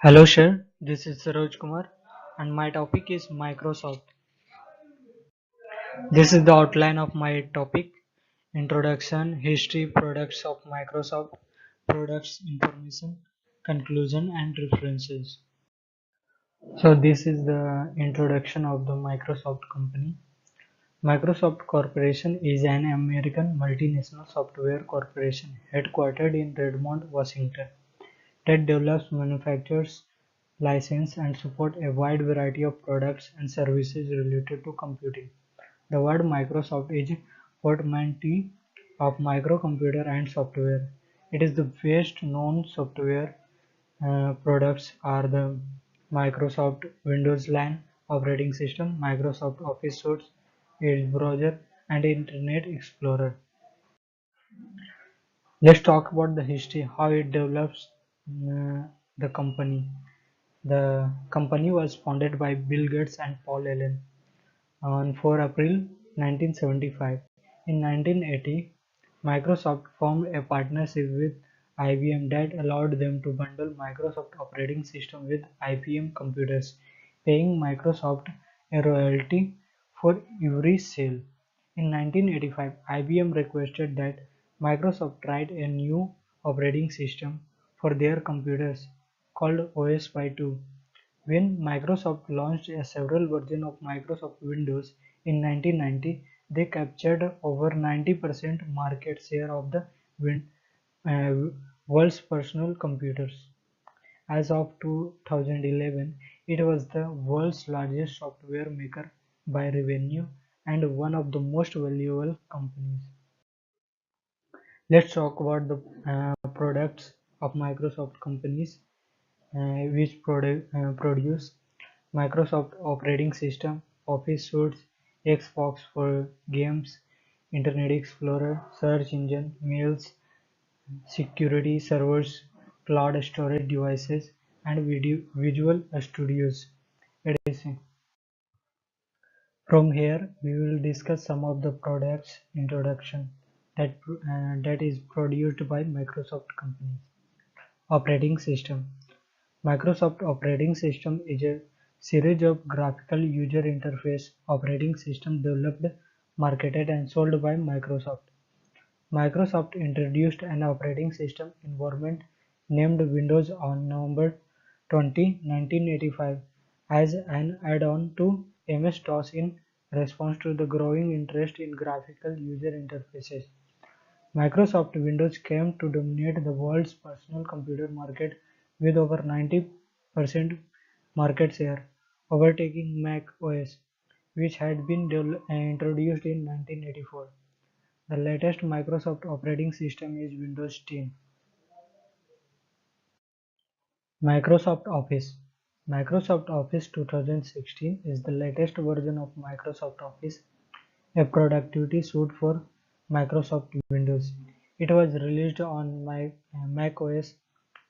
Hello, sir. This is Saroj Kumar, and my topic is Microsoft. This is the outline of my topic: introduction, history, products of Microsoft, products information, conclusion, and references. So, this is the introduction of the Microsoft company. Microsoft Corporation is an American multinational software corporation headquartered in Redmond, Washington, that develops, manufactures, license and support a wide variety of products and services related to computing. The word Microsoft is portmanteau of microcomputer and software. It is the best known software products are the Microsoft Windows Line operating system, Microsoft Office Suite, its browser, and Internet Explorer. Let's talk about the history, how it develops the company. The company was founded by Bill Gates and Paul Allen on 4 April 1975. In 1980, Microsoft formed a partnership with IBM that allowed them to bundle Microsoft operating system with IBM computers, paying Microsoft a royalty for every sale. In 1985, IBM requested that Microsoft write a new operating system for their computers called OS/2. When Microsoft launched several versions of Microsoft Windows in 1990, they captured over 90% market share of the uh, world's personal computers. As of 2011, it was the world's largest software maker by revenue and one of the most valuable companies. Let's talk about the products of Microsoft companies which produce Microsoft operating system, Office suites, Xbox for games, Internet Explorer, search engine, mails, security servers, cloud storage devices, and visual studios. Edition. From here, we will discuss some of the products introduction that is produced by Microsoft companies. Operating system. Microsoft Operating System is a series of graphical user interface operating systems developed, marketed, and sold by Microsoft. Microsoft introduced an operating system environment named Windows on November 20, 1985 as an add-on to MS-DOS in response to the growing interest in graphical user interfaces. Microsoft Windows came to dominate the world's personal computer market with over 90% market share, overtaking Mac OS, which had been introduced in 1984. The latest Microsoft operating system is Windows 10. Microsoft Office. Microsoft Office 2016 is the latest version of Microsoft Office, a productivity suite for Microsoft Windows. It was released on Mac OS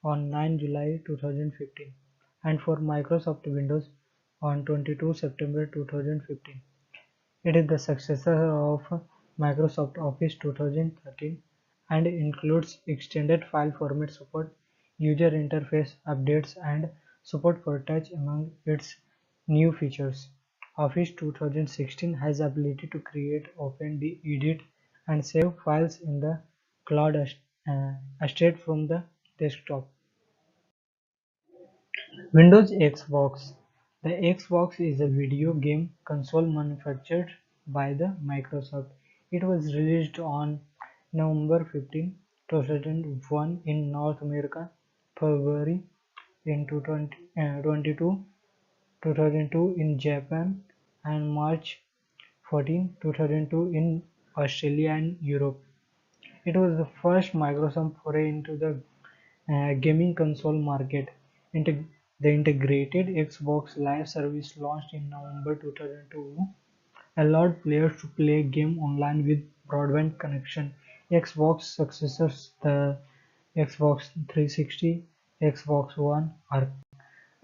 on 9 July 2015 and for Microsoft Windows on 22 September 2015. It is the successor of Microsoft Office 2013 and includes extended file format support, user interface updates, and support for touch among its new features. Office 2016 has the ability to create, open, edit, and save files in the cloud straight from the desktop. Windows Xbox. The Xbox is a video game console manufactured by the Microsoft. It was released on November 15, 2001 in North America, February in 2002 in Japan, and March 14, 2002 in Australia and Europe. It was the first Microsoft foray into the gaming console market. Integ- the integrated Xbox Live service launched in November 2002 allowed players to play game online with broadband connection. Xbox successors, the Xbox 360, Xbox One, are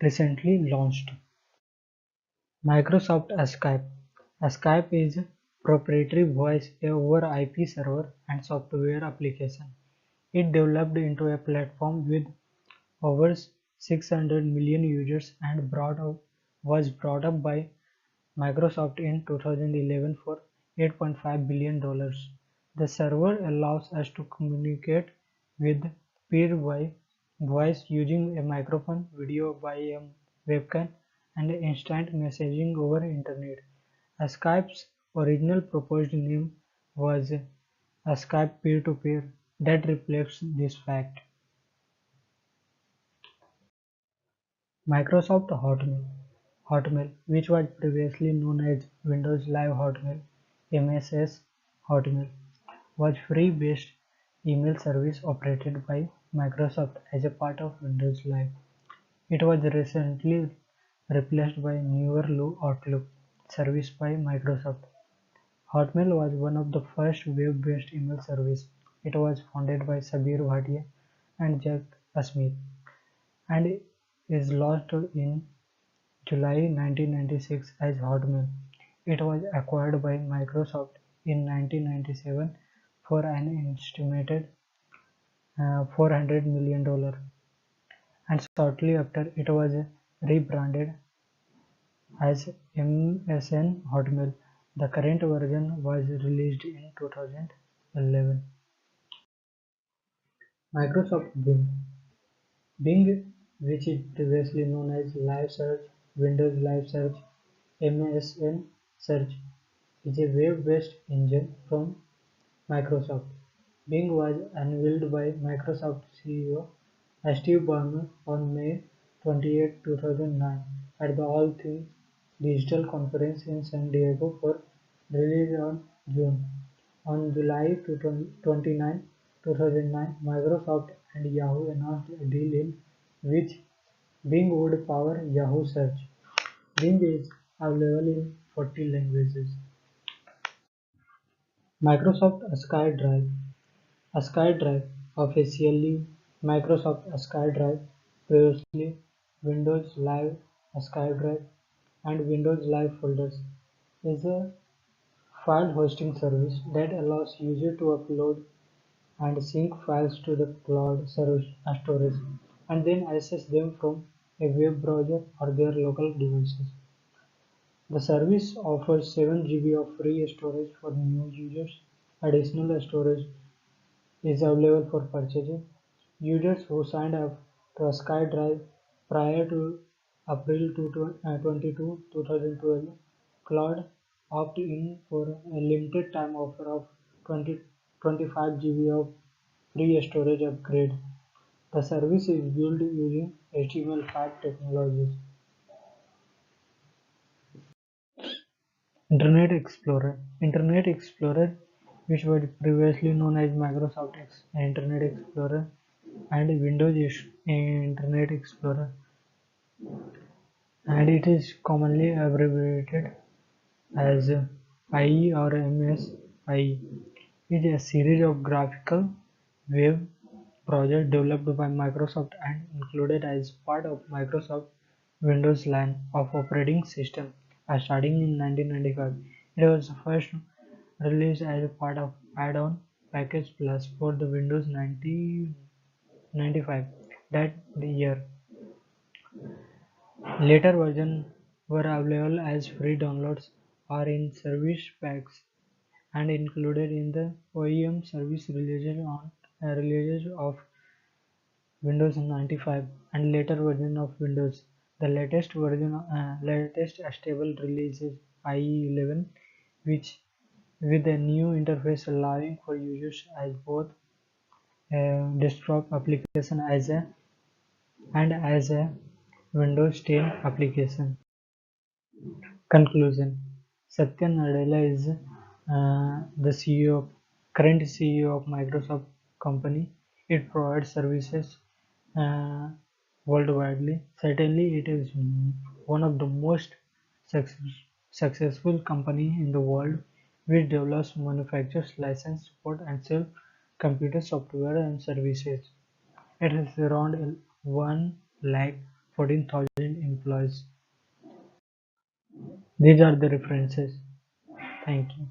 recently launched. Microsoft Skype. Skype is a proprietary voice over IP server and software application. It developed into a platform with over 600 million users and was brought up by Microsoft in 2011 for $8.5 billion. The server allows us to communicate with peer by voice using a microphone, video by a webcam, and instant messaging over internet. Skype's original proposed name was a Skype peer-to-peer that reflects this fact. Microsoft Hotmail, which was previously known as Windows Live Hotmail (MSS Hotmail), was free-based email service operated by Microsoft as a part of Windows Live. It was recently replaced by newer Outlook service by Microsoft. Hotmail was one of the first web-based email service. It was founded by Sabir Bhatia and Jack Smith and is launched in July 1996 as Hotmail. It was acquired by Microsoft in 1997 for an estimated $400 million, and shortly after it was rebranded as MSN Hotmail. The current version was released in 2011. Microsoft Bing, which is previously known as Live Search, Windows Live Search, MSN Search, is a web-based engine from Microsoft. Bing was unveiled by Microsoft CEO Steve Ballmer on May 28, 2009 at the All Things Digital Conference in San Diego for release on June. On July 29, 2009, Microsoft and Yahoo announced a deal in which Bing would power Yahoo Search. Bing is available in 40 languages. Microsoft SkyDrive. SkyDrive, officially Microsoft SkyDrive, previously Windows Live SkyDrive and Windows Live Folders, is a file hosting service that allows users to upload and sync files to the cloud storage and then access them from a web browser or their local devices. The service offers 7 GB of free storage for new users. Additional storage is available for purchasing. Users who signed up to SkyDrive prior to April 22, 2012 cloud opt-in for a limited time offer of 25 GB of free storage upgrade. The service is built using HTML5 technologies. Internet Explorer, which was previously known as Microsoft Internet Explorer and Windows Internet Explorer, and it is commonly abbreviated as IE or MS-IE, is a series of graphical web projects developed by Microsoft and included as part of Microsoft Windows line of operating system starting in 1995. It was first released as a part of add-on package plus for the Windows 95 that year. Later versions were available as free downloads or in service packs and included in the OEM service releases of Windows 95 and later version of Windows. The latest stable release is IE 11, which with a new interface allowing for users as both a desktop application as a Windows 10 application. Conclusion: Satya Nadella is the current CEO of Microsoft company. It provides services uh, worldwide. Certainly, it is one of the most successful company in the world, which develops, manufactures, license, support, and sell computer software and services. It has around 1,14,000 employees. These are the references. Thank you.